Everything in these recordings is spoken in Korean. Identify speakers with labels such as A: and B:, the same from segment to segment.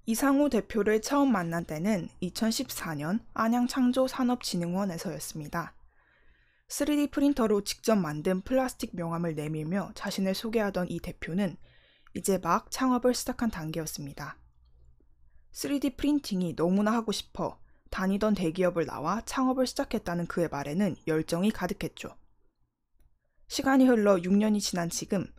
A: 이상우 대표를 처음 만난 때는 2014년 안양창조산업진흥원에서였습니다. 3D 프린터로 직접 만든 플라스틱 명함을 내밀며 자신을 소개하던 이 대표는 이제 막 창업을 시작한 단계였습니다. 3D 프린팅이 너무나 하고 싶어 다니던 대기업을 나와 창업을 시작했다는 그의 말에는 열정이 가득했죠. 시간이 흘러 6년이 지난 지금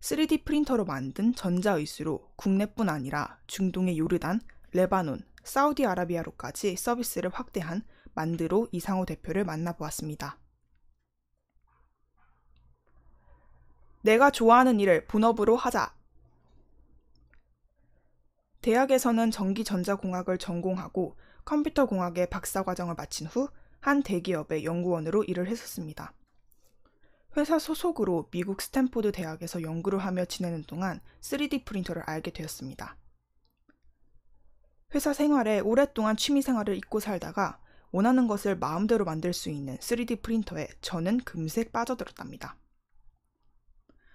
A: 3D 프린터로 만든 전자의수로 국내뿐 아니라 중동의 요르단, 레바논, 사우디아라비아로까지 서비스를 확대한 만드로 이상우 대표를 만나보았습니다. 내가 좋아하는 일을 본업으로 하자. 대학에서는 전기전자공학을 전공하고 컴퓨터공학의 박사과정을 마친 후 한 대기업의 연구원으로 일을 했었습니다. 회사 소속으로 미국 스탠포드 대학에서 연구를 하며 지내는 동안 3D 프린터를 알게 되었습니다. 회사 생활에 오랫동안 취미 생활을 잊고 살다가 원하는 것을 마음대로 만들 수 있는 3D 프린터에 저는 금세 빠져들었답니다.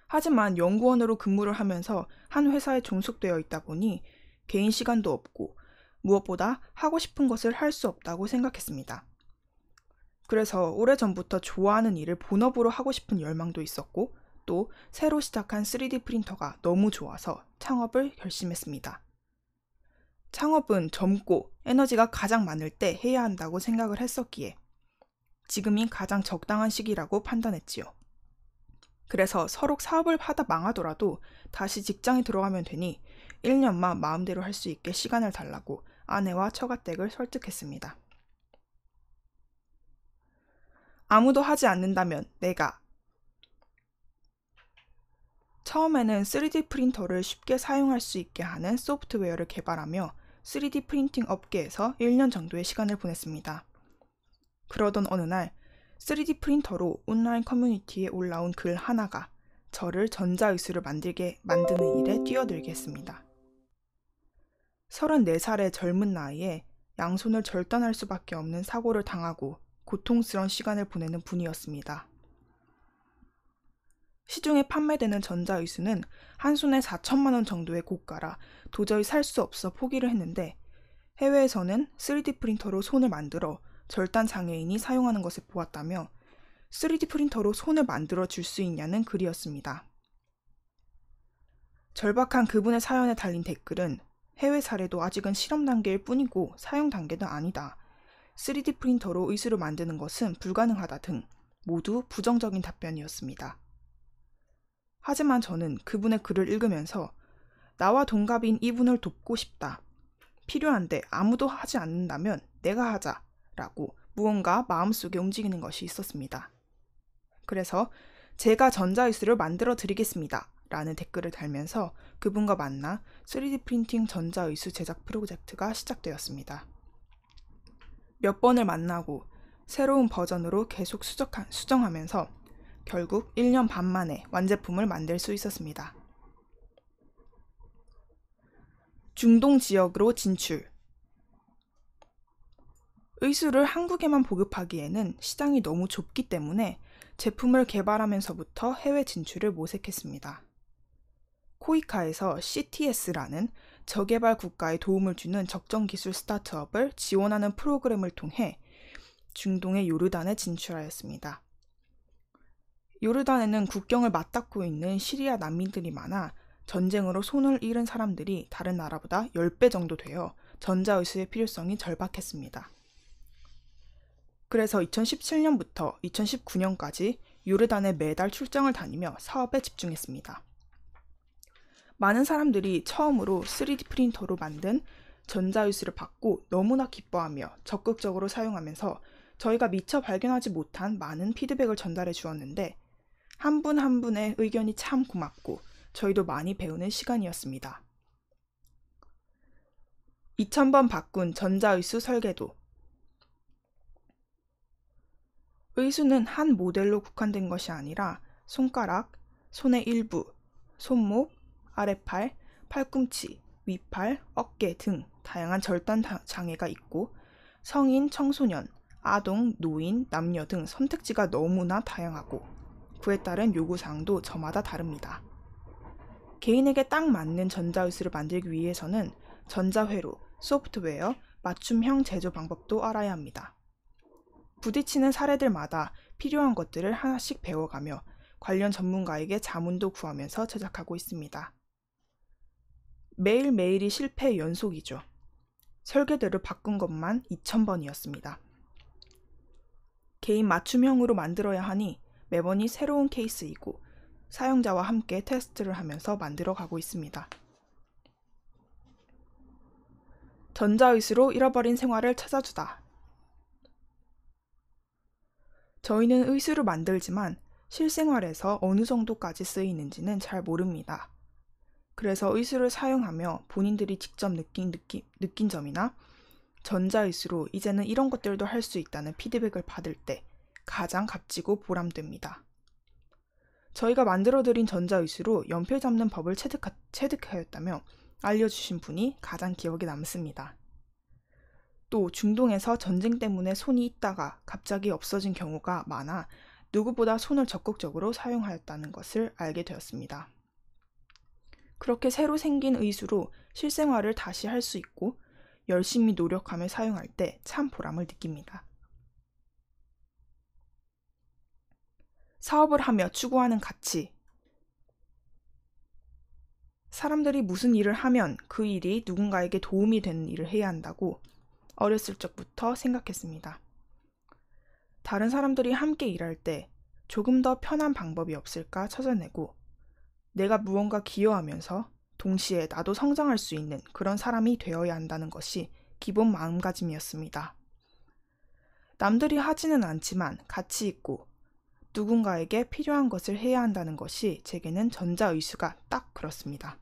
A: 하지만 연구원으로 근무를 하면서 한 회사에 종속되어 있다 보니 개인 시간도 없고 무엇보다 하고 싶은 것을 할 수 없다고 생각했습니다. 그래서 오래전부터 좋아하는 일을 본업으로 하고 싶은 열망도 있었고 또 새로 시작한 3D 프린터가 너무 좋아서 창업을 결심했습니다. 창업은 젊고 에너지가 가장 많을 때 해야 한다고 생각을 했었기에 지금이 가장 적당한 시기라고 판단했지요. 그래서 서로 사업을 하다 망하더라도 다시 직장에 들어가면 되니 1년만 마음대로 할 수 있게 시간을 달라고 아내와 처가댁을 설득했습니다. 아무도 하지 않는다면 내가. 처음에는 3D 프린터를 쉽게 사용할 수 있게 하는 소프트웨어를 개발하며 3D 프린팅 업계에서 1년 정도의 시간을 보냈습니다. 그러던 어느 날 3D 프린터로 온라인 커뮤니티에 올라온 글 하나가 저를 전자의수를 만드는 일에 뛰어들게 했습니다. 34살의 젊은 나이에 양손을 절단할 수밖에 없는 사고를 당하고 고통스러운 시간을 보내는 분이었습니다. 시중에 판매되는 전자의수는 한 손에 4천만 원 정도의 고가라 도저히 살 수 없어 포기를 했는데 해외에서는 3D 프린터로 손을 만들어 절단 장애인이 사용하는 것을 보았다며 3D 프린터로 손을 만들어 줄 수 있냐는 글이었습니다. 절박한 그분의 사연에 달린 댓글은 해외 사례도 아직은 실험 단계일 뿐이고 사용 단계도 아니다. 3D 프린터로 의수를 만드는 것은 불가능하다 등 모두 부정적인 답변이었습니다. 하지만 저는 그분의 글을 읽으면서 나와 동갑인 이분을 돕고 싶다. 필요한데 아무도 하지 않는다면 내가 하자. 라고 무언가 마음속에 움직이는 것이 있었습니다. 그래서 제가 전자의수를 만들어 드리겠습니다. 라는 댓글을 달면서 그분과 만나 3D 프린팅 전자의수 제작 프로젝트가 시작되었습니다. 몇 번을 만나고 새로운 버전으로 계속 수정하면서 결국 1년 반 만에 완제품을 만들 수 있었습니다. 중동 지역으로 진출. 의수를 한국에만 보급하기에는 시장이 너무 좁기 때문에 제품을 개발하면서부터 해외 진출을 모색했습니다. 코이카에서 CTS라는 저개발 국가에 도움을 주는 적정기술 스타트업을 지원하는 프로그램을 통해 중동의 요르단에 진출하였습니다. 요르단에는 국경을 맞닿고 있는 시리아 난민들이 많아 전쟁으로 손을 잃은 사람들이 다른 나라보다 10배 정도 되어 전자의수의 필요성이 절박했습니다. 그래서 2017년부터 2019년까지 요르단에 매달 출장을 다니며 사업에 집중했습니다. 많은 사람들이 처음으로 3D 프린터로 만든 전자의수를 받고 너무나 기뻐하며 적극적으로 사용하면서 저희가 미처 발견하지 못한 많은 피드백을 전달해 주었는데 한 분 한 분의 의견이 참 고맙고 저희도 많이 배우는 시간이었습니다. 2000번 바꾼 전자의수 설계도. 의수는 한 모델로 국한된 것이 아니라 손가락, 손의 일부, 손목, 아랫팔, 팔꿈치, 윗팔, 어깨 등 다양한 절단 장애가 있고 성인, 청소년, 아동, 노인, 남녀 등 선택지가 너무나 다양하고 그에 따른 요구사항도 저마다 다릅니다. 개인에게 딱 맞는 전자의수를 만들기 위해서는 전자회로, 소프트웨어, 맞춤형 제조 방법도 알아야 합니다. 부딪히는 사례들마다 필요한 것들을 하나씩 배워가며 관련 전문가에게 자문도 구하면서 제작하고 있습니다. 매일매일이 실패의 연속이죠. 설계대로 바꾼 것만 2000번이었습니다. 개인 맞춤형으로 만들어야 하니 매번이 새로운 케이스이고 사용자와 함께 테스트를 하면서 만들어가고 있습니다. 전자의수로 잃어버린 생활을 찾아주다. 저희는 의수를 만들지만 실생활에서 어느 정도까지 쓰이는지는 잘 모릅니다. 그래서 의수를 사용하며 본인들이 직접 느낀 점이나 전자의수로 이제는 이런 것들도 할 수 있다는 피드백을 받을 때 가장 값지고 보람됩니다. 저희가 만들어드린 전자의수로 연필 잡는 법을 체득하였다며 알려주신 분이 가장 기억에 남습니다. 또 중동에서 전쟁 때문에 손이 있다가 갑자기 없어진 경우가 많아 누구보다 손을 적극적으로 사용하였다는 것을 알게 되었습니다. 그렇게 새로 생긴 의수로 실생활을 다시 할 수 있고 열심히 노력하며 사용할 때 참 보람을 느낍니다. 사업을 하며 추구하는 가치. 사람들이 무슨 일을 하면 그 일이 누군가에게 도움이 되는 일을 해야 한다고 어렸을 적부터 생각했습니다. 다른 사람들이 함께 일할 때 조금 더 편한 방법이 없을까 찾아내고 내가 무언가 기여하면서 동시에 나도 성장할 수 있는 그런 사람이 되어야 한다는 것이 기본 마음가짐이었습니다. 남들이 하지는 않지만 가치 있고 누군가에게 필요한 것을 해야 한다는 것이 제게는 전자의수가 딱 그렇습니다.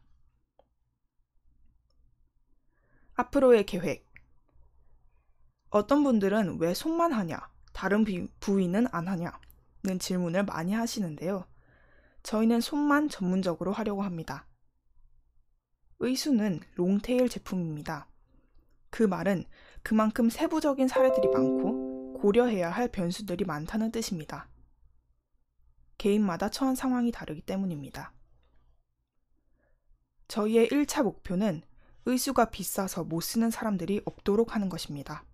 A: 앞으로의 계획. 어떤 분들은 왜 손만 하냐, 다른 부위는 안 하냐는 질문을 많이 하시는데요. 저희는 손만 전문적으로 하려고 합니다. 의수는 롱테일 제품입니다. 그 말은 그만큼 세부적인 사례들이 많고 고려해야 할 변수들이 많다는 뜻입니다. 개인마다 처한 상황이 다르기 때문입니다. 저희의 1차 목표는 의수가 비싸서 못 쓰는 사람들이 없도록 하는 것입니다.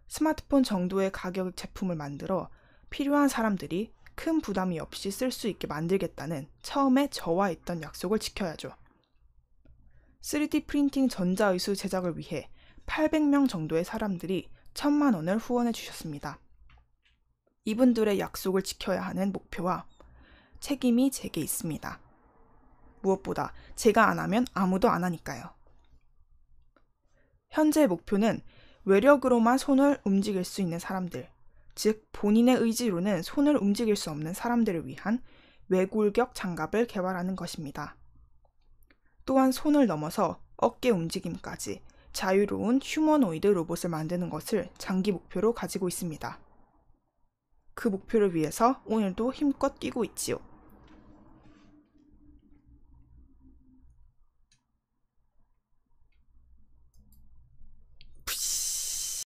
A: 스마트폰 정도의 가격의 제품을 만들어 필요한 사람들이 큰 부담이 없이 쓸 수 있게 만들겠다는 처음에 저와 했던 약속을 지켜야죠. 3D 프린팅 전자의수 제작을 위해 800명 정도의 사람들이 1000만 원을 후원해 주셨습니다. 이분들의 약속을 지켜야 하는 목표와 책임이 제게 있습니다. 무엇보다 제가 안 하면 아무도 안 하니까요. 현재 목표는 외력으로만 손을 움직일 수 있는 사람들, 즉 본인의 의지로는 손을 움직일 수 없는 사람들을 위한 외골격 장갑을 개발하는 것입니다. 또한 손을 넘어서 어깨 움직임까지 자유로운 휴머노이드 로봇을 만드는 것을 장기 목표로 가지고 있습니다. 그 목표를 위해서 오늘도 힘껏 뛰고 있지요.